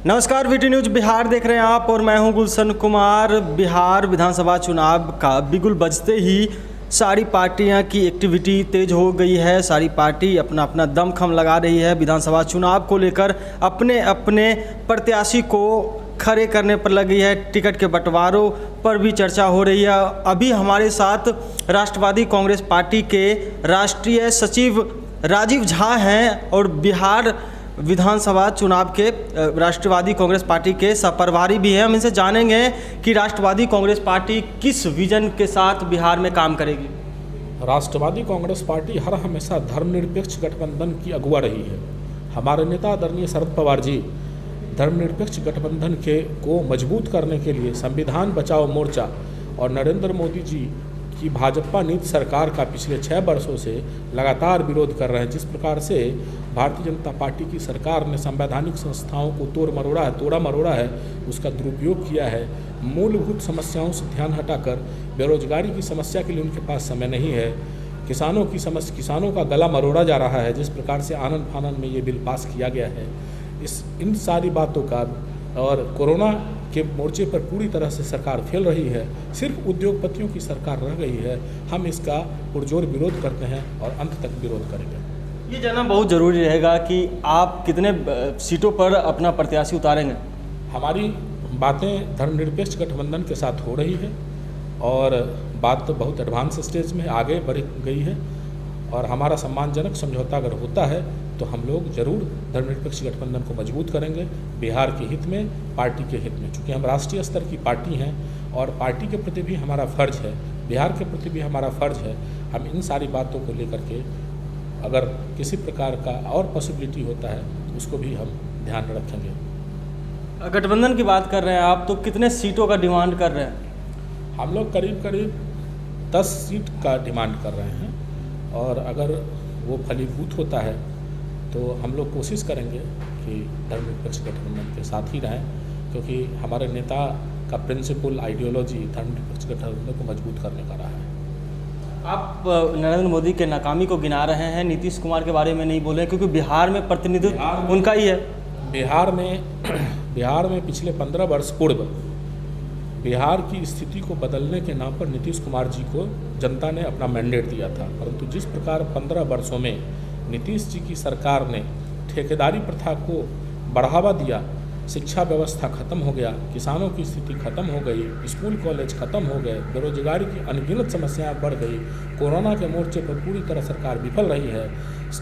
नमस्कार, VT news Bihar देख रहे हैं आप और मैं हूं गुलशन कुमार। बिहार विधानसभा चुनाव का बिगुल बजते ही सारी पार्टियां की एक्टिविटी तेज हो गई है। सारी पार्टी अपना अपना दमखम लगा रही है। विधानसभा चुनाव को लेकर अपने अपने प्रत्याशी को खड़े करने पर लगी है। टिकट के बंटवारों पर भी चर्चा हो रही है। अभी हमारे साथ राष्ट्रवादी कांग्रेस पार्टी के राष्ट्रीय सचिव राजीव झा हैं और बिहार विधानसभा चुनाव के राष्ट्रवादी कांग्रेस पार्टी के सहप्रभारी भी हैं। हम इनसे जानेंगे कि राष्ट्रवादी कांग्रेस पार्टी किस विजन के साथ बिहार में काम करेगी। राष्ट्रवादी कांग्रेस पार्टी हर हमेशा धर्मनिरपेक्ष गठबंधन की अगुवा रही है। हमारे नेता आदरणीय शरद पवार जी धर्मनिरपेक्ष गठबंधन को मजबूत करने के लिए संविधान बचाओ मोर्चा और नरेंद्र मोदी जी की भाजपा नीति सरकार का पिछले 6 वर्षों से लगातार विरोध कर रहे हैं। जिस प्रकार से भारतीय जनता पार्टी की सरकार ने संवैधानिक संस्थाओं को तोड़ा मरोड़ा है, उसका दुरुपयोग किया है। मूलभूत समस्याओं से ध्यान हटाकर बेरोजगारी की समस्या के लिए उनके पास समय नहीं है। किसानों का गला मरोड़ा जा रहा है। जिस प्रकार से आनन फानन में ये बिल पास किया गया है, इन सारी बातों का और कोरोना के मोर्चे पर पूरी तरह से सरकार फेल रही है। सिर्फ उद्योगपतियों की सरकार रह गई है। हम इसका पुरजोर विरोध करते हैं और अंत तक विरोध करेंगे। ये जानना बहुत ज़रूरी रहेगा कि आप कितने सीटों पर अपना प्रत्याशी उतारेंगे। हमारी बातें धर्मनिरपेक्ष गठबंधन के साथ हो रही है और बात तो बहुत एडवांस स्टेज में आगे बढ़ गई है और हमारा सम्मानजनक समझौता अगर होता है तो हम लोग जरूर धर्मनिरपेक्ष गठबंधन को मजबूत करेंगे, बिहार के हित में, पार्टी के हित में। चूँकि हम राष्ट्रीय स्तर की पार्टी हैं और पार्टी के प्रति भी हमारा फ़र्ज है, बिहार के प्रति भी हमारा फ़र्ज है। हम इन सारी बातों को लेकर के अगर किसी प्रकार का और पॉसिबिलिटी होता है तो उसको भी हम ध्यान में रखेंगे। गठबंधन की बात कर रहे हैं आप, तो कितने सीटों का डिमांड कर रहे हैं? हम लोग करीब 10 सीट का डिमांड कर रहे हैं और अगर वो फलीभूत होता है तो हम लोग कोशिश करेंगे कि धर्मनिरपेक्ष गठबंधन के साथ ही रहें, क्योंकि हमारे नेता का प्रिंसिपल आइडियोलॉजी धर्मनिरपेक्ष गठबंधन को मजबूत करने का रहा है। आप नरेंद्र मोदी के नाकामी को गिना रहे हैं, नीतीश कुमार के बारे में नहीं बोले, क्योंकि बिहार में प्रतिनिधित्व उनका ही है। बिहार में पिछले 15 वर्ष पूर्व बिहार की स्थिति को बदलने के नाम पर नीतीश कुमार जी को जनता ने अपना मैंडेट दिया था। परंतु जिस प्रकार 15 वर्षों में नीतीश जी की सरकार ने ठेकेदारी प्रथा को बढ़ावा दिया, शिक्षा व्यवस्था खत्म हो गया, किसानों की स्थिति खत्म हो गई, स्कूल कॉलेज खत्म हो गए, बेरोजगारी की अनगिनत समस्याएं बढ़ गई, कोरोना के मोर्चे पर पूरी तरह सरकार विफल रही है।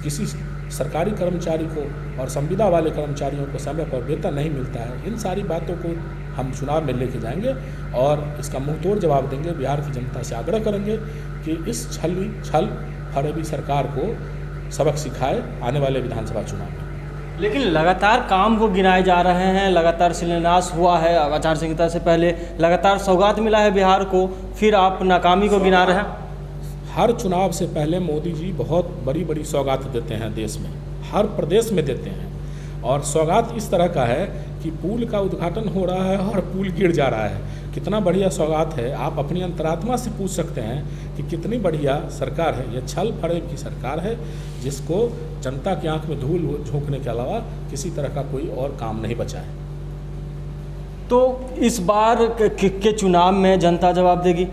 किसी सरकारी कर्मचारी को और संविदा वाले कर्मचारियों को समय पर वेतन नहीं मिलता है। इन सारी बातों को हम चुनाव में लेके जाएंगे और इसका मुंहतोड़ जवाब देंगे। बिहार की जनता से आग्रह करेंगे कि इस छल फरेबी सरकार को सबक सिखाए आने वाले विधानसभा चुनाव में। लेकिन लगातार काम वो गिनाए जा रहे हैं, लगातार शिलान्यास हुआ है, आचार संहिता से पहले लगातार सौगात मिला है बिहार को, फिर आप नाकामी को गिना रहे हैं। हर चुनाव से पहले मोदी जी बहुत बड़ी सौगात देते हैं देश में, हर प्रदेश में देते हैं। और सौगात इस तरह का है कि पुल का उद्घाटन हो रहा है और पुल गिर जा रहा है। कितना बढ़िया सौगात है। आप अपनी अंतरात्मा से पूछ सकते हैं कि कितनी बढ़िया सरकार है। यह छल फरेब की सरकार है जिसको जनता की आंख में धूल झोंकने के अलावा किसी तरह का कोई और काम नहीं बचा है। तो इस बार के चुनाव में जनता जवाब देगी।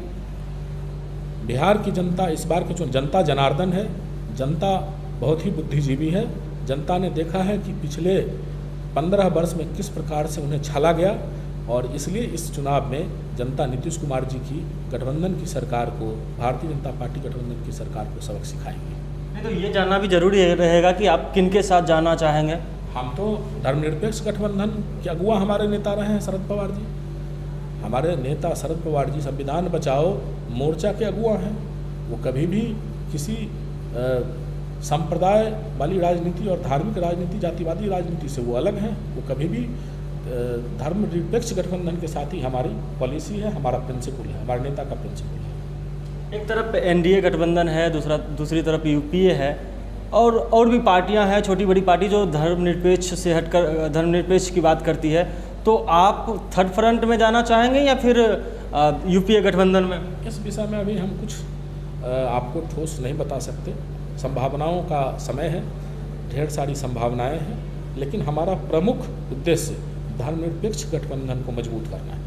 बिहार की जनता इस बार के जनता जनार्दन है। जनता बहुत ही बुद्धिजीवी है। जनता ने देखा है कि पिछले 15 वर्ष में किस प्रकार से उन्हें छला गया और इसलिए इस चुनाव में जनता नीतीश कुमार जी की गठबंधन की सरकार को, भारतीय जनता पार्टी गठबंधन की सरकार को सबक सिखाएंगे। नहीं तो ये जानना भी जरूरी रहेगा कि आप किनके साथ जाना चाहेंगे। हम तो धर्मनिरपेक्ष गठबंधन के अगुवा हमारे नेता रहे हैं शरद पवार जी। हमारे नेता शरद पवार जी संविधान बचाओ मोर्चा के अगुवा हैं। वो कभी भी किसी संप्रदाय वाली राजनीति और धार्मिक राजनीति, जातिवादी राजनीति से वो अलग हैं। वो कभी भी धर्मनिरपेक्ष गठबंधन के साथ ही हमारी पॉलिसी है, हमारा प्रिंसिपल है, हमारे नेता का प्रिंसिपल है। एक तरफ एनडीए गठबंधन है, दूसरी तरफ यूपीए है और भी पार्टियां हैं, छोटी बड़ी पार्टी जो धर्मनिरपेक्ष से हटकर धर्मनिरपेक्ष की बात करती है। तो आप थर्ड फ्रंट में जाना चाहेंगे या फिर यूपीए गठबंधन में? इस विषय में अभी हम कुछ आपको ठोस नहीं बता सकते। संभावनाओं का समय है, ढेर सारी संभावनाएं हैं, लेकिन हमारा प्रमुख उद्देश्य धर्मनिरपेक्ष गठबंधन को मजबूत करना है।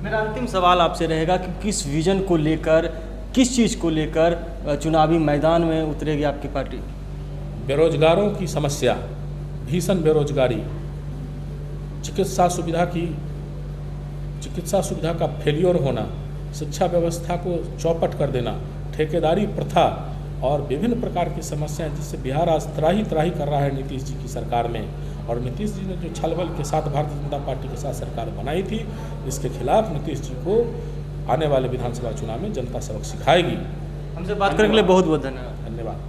मेरा अंतिम सवाल आपसे रहेगा कि किस विजन को लेकर, किस चीज़ को लेकर चुनावी मैदान में उतरेगी आपकी पार्टी? बेरोजगारों की समस्या, भीषण बेरोजगारी, चिकित्सा सुविधा का फेलियर होना, शिक्षा व्यवस्था को चौपट कर देना, ठेकेदारी प्रथा और विभिन्न प्रकार की समस्याएं जिससे बिहार आज त्राही कर रहा है नीतीश जी की सरकार में। और नीतीश जी ने जो छलबल के साथ भारतीय जनता पार्टी के साथ सरकार बनाई थी, इसके खिलाफ नीतीश जी को आने वाले विधानसभा चुनाव में जनता सबक सिखाएगी। हमसे बात करने के लिए बहुत बहुत धन्यवाद। धन्यवाद।